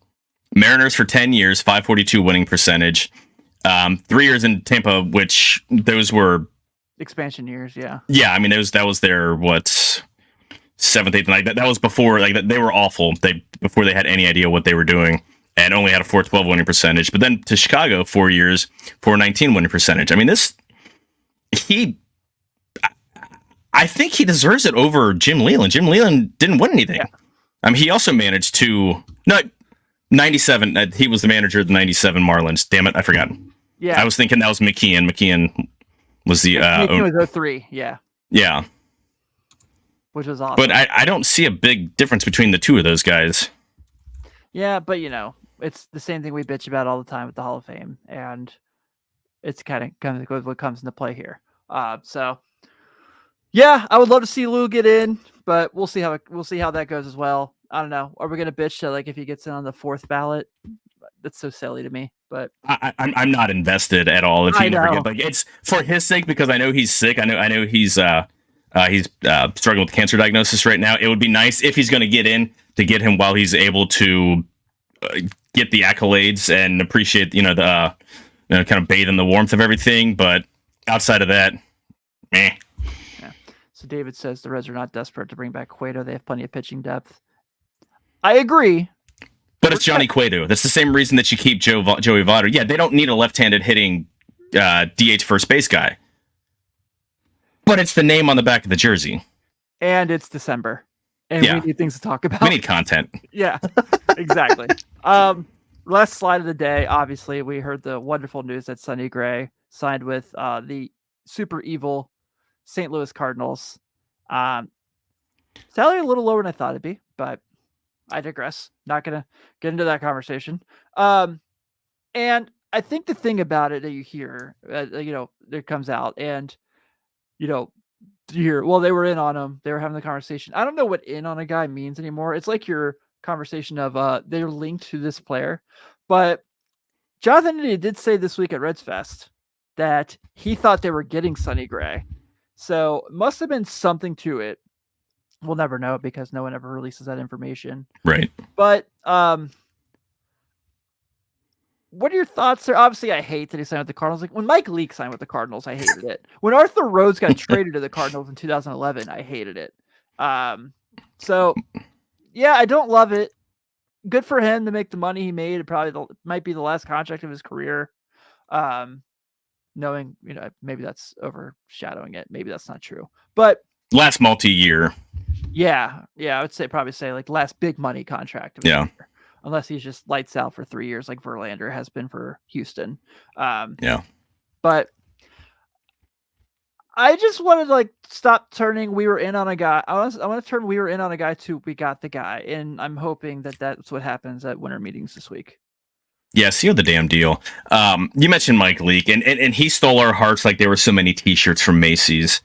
Speaker 3: Mariners for 10 years, .542 winning percentage. 3 years in Tampa, which those were
Speaker 2: expansion years. Yeah.
Speaker 3: Yeah, I mean, that was their seventh, eighth night. That was before they were awful. Before they had any idea what they were doing, and only had a .412 winning percentage. But then to Chicago, 4 years, .419 winning percentage. I mean, I think he deserves it over Jim Leland. Jim Leland didn't win anything.
Speaker 2: Yeah.
Speaker 3: I mean, he also managed 97. He was the manager of the 97 Marlins. Damn it, I forgot.
Speaker 2: Yeah.
Speaker 3: I was thinking that was McKeon. McKeon was the
Speaker 2: McKeon was 03. Yeah.
Speaker 3: Yeah.
Speaker 2: Which was awesome.
Speaker 3: But I don't see a big difference between the two of those guys.
Speaker 2: Yeah, but it's the same thing we bitch about all the time with the Hall of Fame, and it's kind of what comes into play here. So yeah, I would love to see Lou get in, but we'll see how that goes as well. I don't know. Are we gonna bitch that if he gets in on the fourth ballot? That's so silly to me. But
Speaker 3: I'm not invested at all. If he never it's for his sake, because I know he's sick. I know he's struggling with cancer diagnosis right now. It would be nice if he's going to get in to get him while he's able to get the accolades and appreciate the kind of bathe in the warmth of everything. But outside of that, meh.
Speaker 2: Yeah. So David says the Reds are not desperate to bring back Cueto. They have plenty of pitching depth. I agree.
Speaker 3: But it's Johnny Cueto. That's the same reason that you keep Joey Votto. Yeah, they don't need a left-handed hitting DH first base guy. But it's the name on the back of the jersey.
Speaker 2: And it's December. And we need things to talk about.
Speaker 3: We need content.
Speaker 2: Yeah, exactly. Last slide of the day. Obviously, we heard the wonderful news that Sonny Gray signed with the super evil St. Louis Cardinals. Salary a little lower than I thought it'd be, but I digress. Not going to get into that conversation. And I think the thing about it that you hear, that comes out and, you hear, well, they were in on him. They were having the conversation. I don't know what in on a guy means anymore. It's like your conversation of they're linked to this player. But Jonathan India did say this week at Reds Fest that he thought they were getting Sonny Gray. So it must have been something to it. We'll never know because no one ever releases that information.
Speaker 3: Right.
Speaker 2: But what are your thoughts there? Obviously, I hate that he signed with the Cardinals. Like when Mike Leake signed with the Cardinals, I hated it. When Arthur Rhodes got traded to the Cardinals in 2011, I hated it. So yeah, I don't love it. Good for him to make the money he made. It probably might be the last contract of his career. Knowing, maybe that's overshadowing it. Maybe that's not true. But
Speaker 3: last multi-year.
Speaker 2: Yeah, I would probably say like last big money contract.
Speaker 3: Yeah.
Speaker 2: Unless he's just lights out for 3 years like Verlander has been for Houston.
Speaker 3: Yeah.
Speaker 2: But I just wanted to stop turning we were in on a guy. I want to turn we were in on a guy to we got the guy. And I'm hoping that that's what happens at winter meetings this week.
Speaker 3: Yeah, seal the damn deal. You mentioned Mike Leake, and he stole our hearts like there were so many T-shirts from Macy's.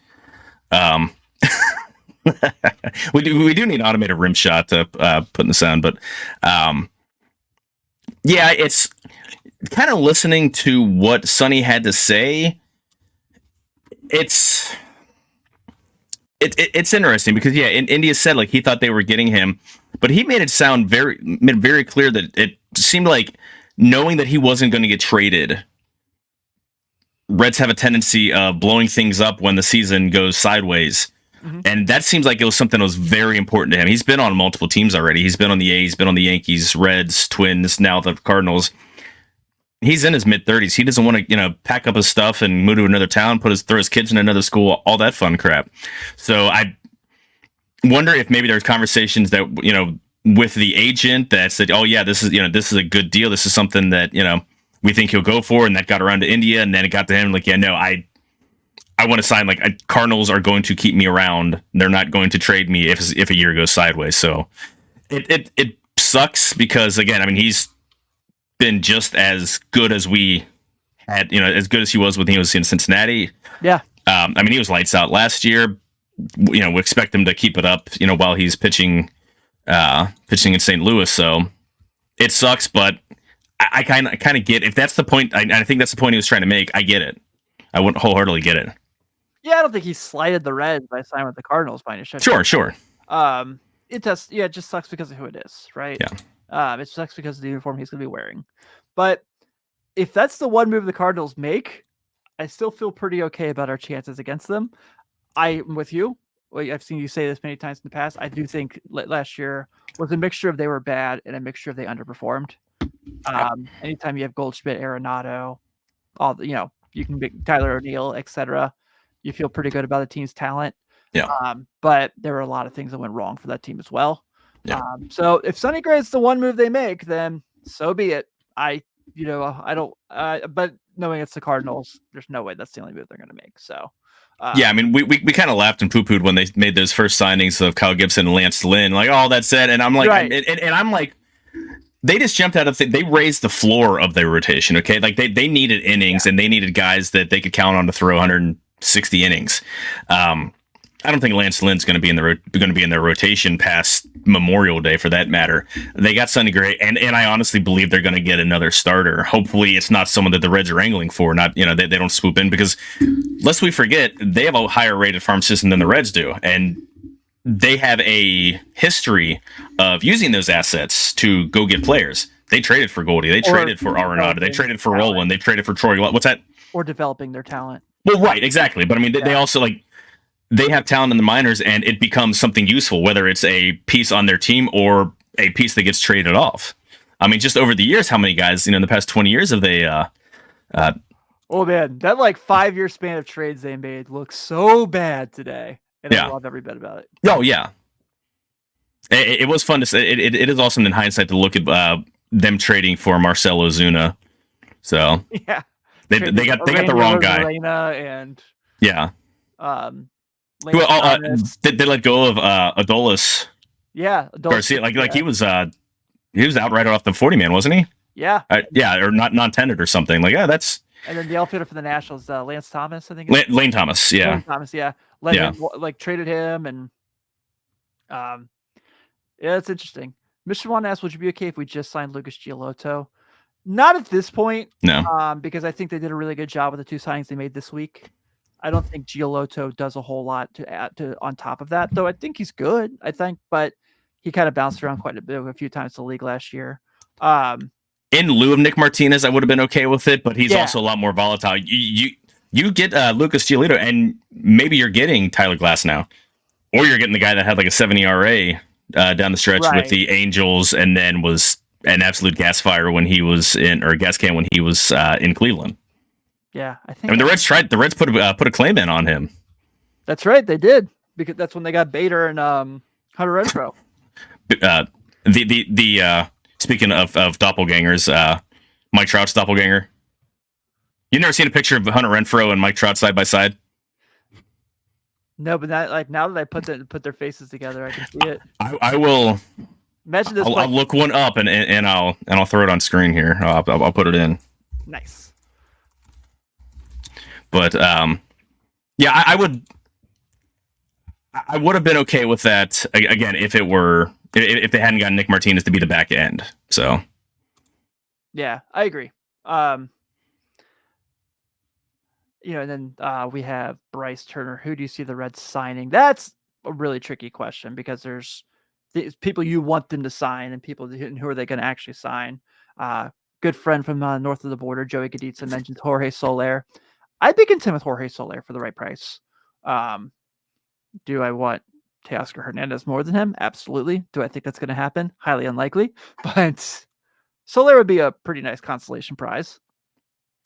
Speaker 3: we do need an automated rim shot to put in the sound, but yeah, it's kind of listening to what Sonny had to say. It's interesting because India said he thought they were getting him, but he made it sound very clear that it seemed like knowing that he wasn't going to get traded. Reds have a tendency of blowing things up when the season goes sideways. Mm-hmm. And that seems like it was something that was very important to him. He's been on multiple teams already. He's been on the A's, been on the Yankees, Reds, Twins, now the Cardinals. He's in his mid-30s. He doesn't want to, pack up his stuff and move to another town, throw his kids in another school, all that fun crap. So I wonder if maybe there's conversations that, with the agent that said, oh yeah, this is a good deal. This is something that, we think he'll go for. And that got around to India. And then it got to him I want to sign, Cardinals are going to keep me around. They're not going to trade me if a year goes sideways. So it sucks because, again, he's been just as good as we had, as good as he was when he was in Cincinnati.
Speaker 2: Yeah.
Speaker 3: I mean, he was lights out last year. We expect him to keep it up, while he's pitching in St. Louis. So it sucks, but I kind of get, if that's the point. I think that's the point he was trying to make. I get it. I wouldn't wholeheartedly get it.
Speaker 2: Yeah, I don't think he slighted the Reds by signing with the Cardinals by any stretch.
Speaker 3: Sure.
Speaker 2: It just sucks because of who it is, right?
Speaker 3: Yeah.
Speaker 2: It sucks because of the uniform he's going to be wearing. But if that's the one move the Cardinals make, I still feel pretty okay about our chances against them. I'm with you. I've seen you say this many times in the past. I do think last year was a mixture of they were bad and a mixture of they underperformed. Anytime you have Goldschmidt, Arenado, all the, you can make Tyler O'Neill, etc. You feel pretty good about the team's talent.
Speaker 3: Yeah.
Speaker 2: But there were a lot of things that went wrong for that team as well.
Speaker 3: Yeah.
Speaker 2: So if Sonny Gray's the one move they make, then so be it. I don't. But knowing it's the Cardinals, there's no way that's the only move they're going to make. So.
Speaker 3: Yeah, I mean, we kind of laughed and poo-pooed when they made those first signings of Kyle Gibson and Lance Lynn. Like, oh, that's it. And I'm like,
Speaker 2: right.
Speaker 3: and I'm like, they just jumped out of they raised the floor of their rotation. Okay, like they needed innings and they needed guys that they could count on to throw 160 innings. I don't think Lance Lynn's going to be in their rotation past Memorial Day, for that matter. They got Sonny Gray, and I honestly believe they're going to get another starter. Hopefully, it's not someone that the Reds are angling for. Not they don't swoop in, because lest we forget, they have a higher rated farm system than the Reds do, and they have a history of using those assets to go get players. They traded for Goldie, they traded for Arenado, they traded for Roland, they traded for Troy. What's that?
Speaker 2: Or developing their talent.
Speaker 3: Well, right, exactly. But I mean, they also they have talent in the minors, and it becomes something useful, whether it's a piece on their team or a piece that gets traded off. I mean, just over the years, how many guys, in the past 20 years have they...
Speaker 2: oh, man, that 5-year span of trades they made looks so bad today. And I love every bit about it.
Speaker 3: Oh, yeah. It was fun to say. It is awesome in hindsight to look at them trading for Marcell Ozuna. So,
Speaker 2: yeah.
Speaker 3: They got the wrong guy.
Speaker 2: And...
Speaker 3: Yeah. They let go of Adolis.
Speaker 2: Yeah,
Speaker 3: Garcia. He was out right off the 40-man, wasn't he?
Speaker 2: Yeah.
Speaker 3: Or not non-tendered or something. That's.
Speaker 2: And then the outfielder for the Nationals, Lance Thomas, I think.
Speaker 3: Lane Thomas, yeah.
Speaker 2: Lane Thomas, yeah. Traded him, and it's interesting. Mr. Juan asked, would you be okay if we just signed Lucas Giolito? Not at this point.
Speaker 3: No.
Speaker 2: Because I think they did a really good job with the two signings they made this week. I don't think Giolito does a whole lot to add to on top of that, though. I think he's good. But he kind of bounced around quite a few times in the league last year.
Speaker 3: In lieu of Nick Martinez, I would have been okay with it, but he's also a lot more volatile. You get Lucas Giolito, and maybe you're getting Tyler Glass now, or you're getting the guy that had a 7 ERA down the stretch with the Angels, and then was an absolute gas fire when he was gas can when he was in Cleveland.
Speaker 2: Yeah, I
Speaker 3: mean, the Reds put a claim in on him.
Speaker 2: That's right, they did, because that's when they got Bader and Hunter Renfroe.
Speaker 3: Speaking of doppelgangers, Mike Trout's doppelganger. You never seen a picture of Hunter Renfroe and Mike Trout side by side?
Speaker 2: No, but now that I put their faces together, I can see it.
Speaker 3: I will.
Speaker 2: Imagine this.
Speaker 3: I'll look one up and I'll throw it on screen here. I'll put it in.
Speaker 2: Nice.
Speaker 3: But I would have been okay with that again if they hadn't gotten Nick Martinez to be the back end. So
Speaker 2: yeah, I agree. And then we have Bryce Turner. Who do you see the Reds signing? That's a really tricky question, because there's people you want them to sign and people who are they going to actually sign. Good friend from north of the border, Joey Gaditza, mentioned Jorge Soler. I'd be content with Jorge Soler for the right price. Do I want Teoscar Hernandez more than him? Absolutely. Do I think that's going to happen? Highly unlikely. But Soler would be a pretty nice consolation prize.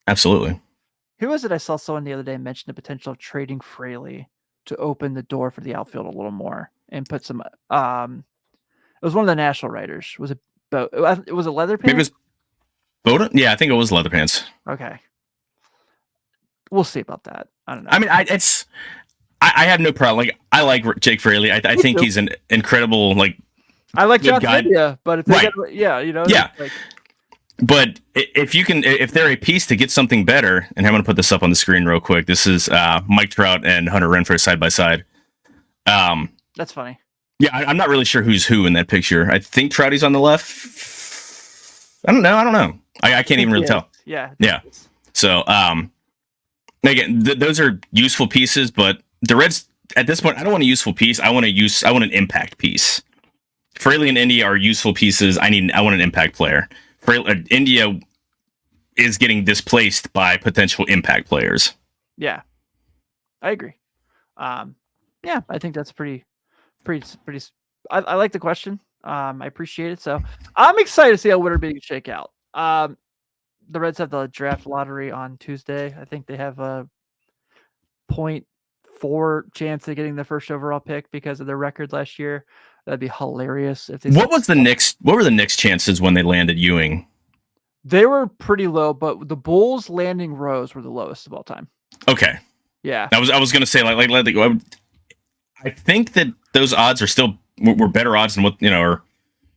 Speaker 3: Absolutely.
Speaker 2: Who was it? I saw someone the other day mention the potential of trading Fraley to open the door for the outfield a little more and put some. It was one of the national writers. Was it? Was it Leatherpants?
Speaker 3: Maybe it was Boda? Yeah, I think it was Leatherpants.
Speaker 2: Okay. We'll see about that. I don't know.
Speaker 3: I mean, I have no problem. I like Jake Fraley. I think he's an incredible
Speaker 2: I like John Media, but if they
Speaker 3: right.
Speaker 2: get,
Speaker 3: But if they're a piece to get something better, and I'm going to put this up on the screen real quick. This is Mike Trout and Hunter Renfroe side by side.
Speaker 2: That's funny.
Speaker 3: Yeah, I'm not really sure who's who in that picture. I think Trouty's on the left. I don't know. I can't even really tell.
Speaker 2: Yeah.
Speaker 3: So, again, those are useful pieces, but the Reds at this point, I don't want a useful piece. I want an impact piece. Fraley and India are useful pieces. I want an impact player. India is getting displaced by potential impact players.
Speaker 2: Yeah, I agree. Yeah, I think that's pretty. I like the question. I appreciate it. So I'm excited to see how winter meetings shake out. The Reds have the draft lottery on Tuesday. I think they have a 0.4 chance of getting the first overall pick because of their record last year. That'd be hilarious if they.
Speaker 3: What were the Knicks' chances when they landed Ewing?
Speaker 2: They were pretty low, but the Bulls landing Rose were the lowest of all time.
Speaker 3: Okay.
Speaker 2: Yeah.
Speaker 3: I was going to say I think that those odds are still were better odds than what or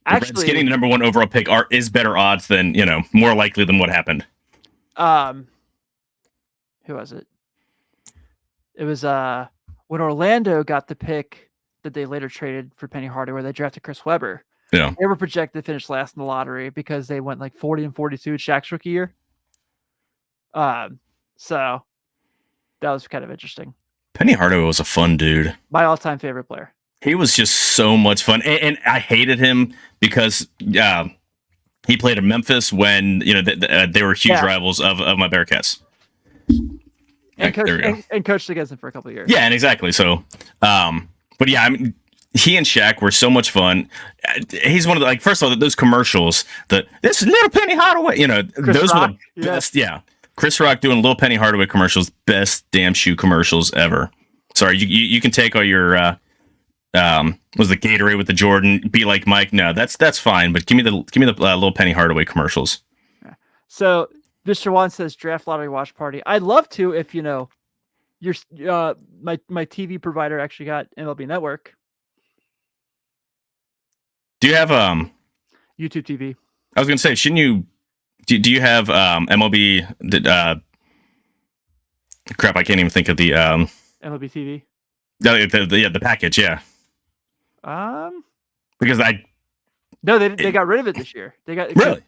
Speaker 3: actually getting the number 1 overall pick is better odds than more likely than what happened.
Speaker 2: Who was it? It was when Orlando got the pick that they later traded for Penny Hardaway, they drafted Chris Webber.
Speaker 3: Yeah.
Speaker 2: They were projected to finish last in the lottery because they went like 40 and 42 at Shaq's rookie year. So that was kind of interesting.
Speaker 3: Penny Hardaway was a fun dude.
Speaker 2: My all-time favorite player.
Speaker 3: He was just so much fun, and I hated him because he played in Memphis when they were huge rivals of my Bearcats.
Speaker 2: And coached against him for a couple of years.
Speaker 3: Yeah, and exactly. So, but yeah, I mean, he and Shaq were so much fun. He's one of the first of all, those commercials. This little Penny Hardaway, those were the best. Yeah, Chris Rock doing Little Penny Hardaway commercials, best damn shoe commercials ever. Sorry, you can take all your was the Gatorade with the Jordan, be like Mike. No, that's fine. But give me the Little Penny Hardaway commercials.
Speaker 2: So Mr. Juan says draft lottery watch party. I'd love to if your my TV provider actually got MLB Network.
Speaker 3: Do you have
Speaker 2: YouTube TV?
Speaker 3: I was gonna say, shouldn't you? Do you have MLB? Crap, I can't even think of the
Speaker 2: MLB TV.
Speaker 3: The package, yeah. Because
Speaker 2: no, they got rid of it this year. They got
Speaker 3: really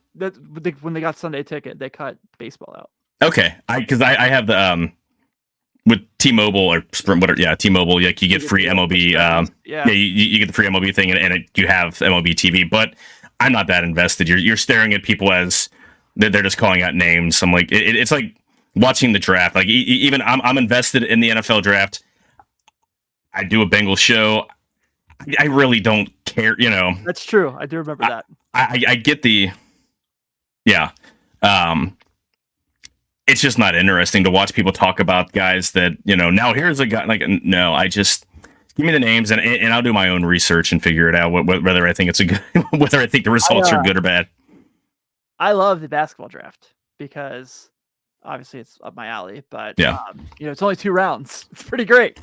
Speaker 2: when they got Sunday Ticket, they cut baseball out.
Speaker 3: Okay, because I have the with T-Mobile or Sprint, whatever. Yeah, T-Mobile. Like you get free MLB. You get the free MLB thing, and you have MLB TV. But I'm not that invested. You're staring at people as they're just calling out names. I'm like, it's like watching the draft. Like even I'm invested in the NFL draft. I do a Bengals show. I really don't care.
Speaker 2: That's true. I do remember that.
Speaker 3: I get the. Yeah. It's just not interesting to watch people talk about guys that, now here's a guy no, I just give me the names and I'll do my own research and figure it out whether I think it's a good, whether I think the results are good or bad.
Speaker 2: I love the basketball draft because obviously it's up my alley, but it's only 2 rounds. It's pretty great.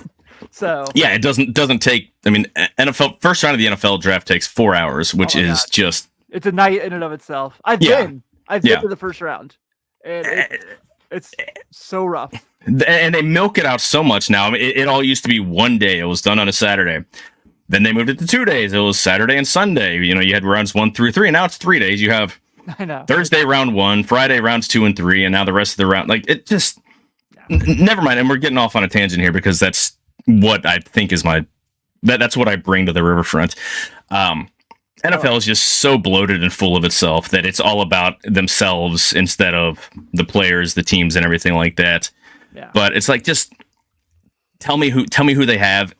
Speaker 2: So
Speaker 3: yeah, it doesn't take, NFL first round of the NFL draft takes 4 hours, which is just,
Speaker 2: it's a night in and of itself. I've been to the first round and it's so rough.
Speaker 3: And they milk it out so much now. It all used to be 1 day. It was done on a Saturday. Then they moved it to 2 days. It was Saturday and Sunday. You had rounds 1 through 3, and now it's 3 days. You have Thursday round 1, Friday rounds 2 and 3, and now the rest of the round. It just never mind. And we're getting off on a tangent here because that's what I think is that's what I bring to the riverfront. NFL is just so bloated and full of itself that it's all about themselves instead of the players, the teams, and everything like that.
Speaker 2: Yeah.
Speaker 3: But it's like, just tell me who they have,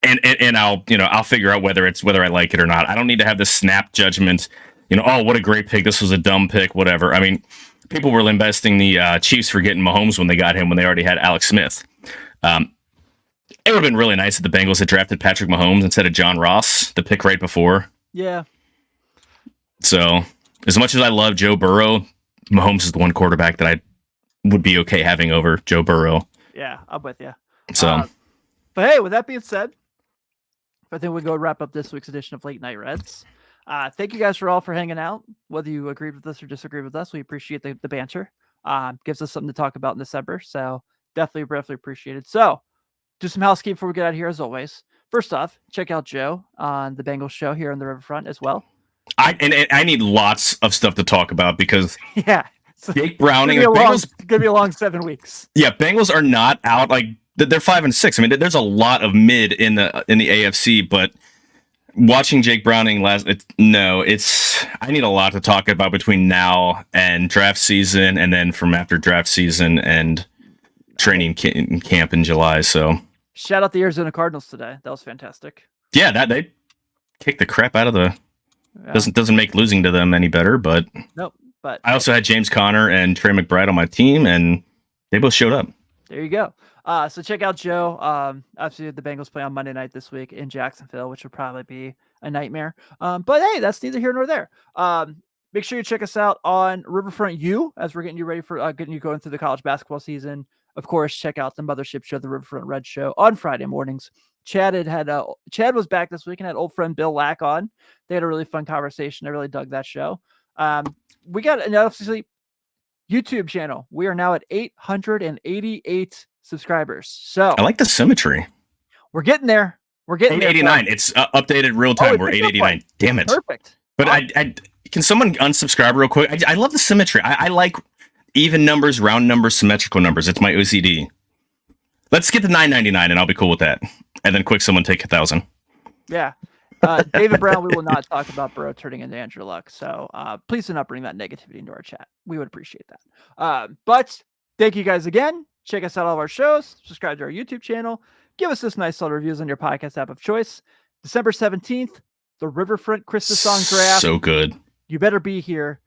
Speaker 3: and I'll figure out whether I like it or not. I don't need to have this snap judgment. Oh, what a great pick. This was a dumb pick. Whatever. People were investing the Chiefs for getting Mahomes when they got him when they already had Alex Smith. It would have been really nice if the Bengals had drafted Patrick Mahomes instead of John Ross, the pick right before.
Speaker 2: Yeah.
Speaker 3: So, as much as I love Joe Burrow, Mahomes is the one quarterback that I would be okay having over Joe Burrow.
Speaker 2: Yeah, I'm with you.
Speaker 3: So,
Speaker 2: but hey, with that being said, I think we'll go wrap up this week's edition of Late Night Reds. Thank you guys for hanging out. Whether you agreed with us or disagreed with us, we appreciate the banter. Gives us something to talk about in December. So definitely appreciate it. So do some housekeeping before we get out of here, as always. First off, check out Joe on the Bengals Show here on the Riverfront as well.
Speaker 3: I need lots of stuff to talk about because
Speaker 2: yeah,
Speaker 3: Jake Browning,
Speaker 2: it's gonna be a long 7 weeks.
Speaker 3: Yeah, Bengals are not out. Like they're 5-6. I mean, there's a lot of mid in the AFC, but watching Jake Browning I need a lot to talk about between now and draft season, and then from after draft season and training camp in July. So
Speaker 2: shout out the Arizona Cardinals today. That was fantastic.
Speaker 3: Yeah, that they kicked the crap out of the. Yeah. Doesn't make losing to them any better, but
Speaker 2: nope. But
Speaker 3: I also had James Conner and Trey McBride on my team, and they both showed up.
Speaker 2: There you go. So check out Joe. Obviously, the Bengals play on Monday night this week in Jacksonville, which will probably be a nightmare. But hey, that's neither here nor there. Make sure you check us out on Riverfront U as we're getting you ready for getting you going through the college basketball season. Of course, check out the Mothership Show, the Riverfront Red Show on Friday mornings. Chad was back this week and had old friend Bill Lack on. They had a really fun conversation. I really dug that show. We got an obviously YouTube channel. We are now at 888 subscribers. So
Speaker 3: I like the symmetry.
Speaker 2: We're getting there. We're getting
Speaker 3: 889. It's updated real time. We're 889. Damn it.
Speaker 2: Perfect.
Speaker 3: But I can someone unsubscribe real quick? I love the symmetry. I like even numbers, round numbers, symmetrical numbers. It's my OCD. Let's get to 999 and I'll be cool with that. And then quick, someone take 1,000.
Speaker 2: Yeah. David Brown, we will not talk about Burrow turning into Andrew Luck. So please do not bring that negativity into our chat. We would appreciate that. But thank you guys again. Check us out, all of our shows. Subscribe to our YouTube channel. Give us this nice little reviews on your podcast app of choice. December 17th, the Riverfront Christmas song draft.
Speaker 3: So good.
Speaker 2: You better be here.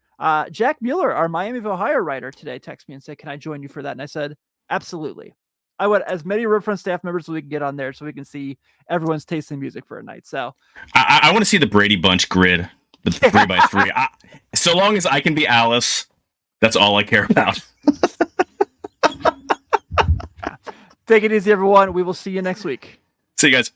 Speaker 2: Jack Mueller, our Miami of Ohio writer today, texted me and said, "Can I join you for that?" And I said, absolutely. I would as many Riverfront staff members as we can get on there so we can see everyone's tasting music for a night. So
Speaker 3: I want to see the Brady Bunch grid, the 3x3. So long as I can be Alice, that's all I care about.
Speaker 2: Take it easy, everyone. We will see you next week.
Speaker 3: See you guys.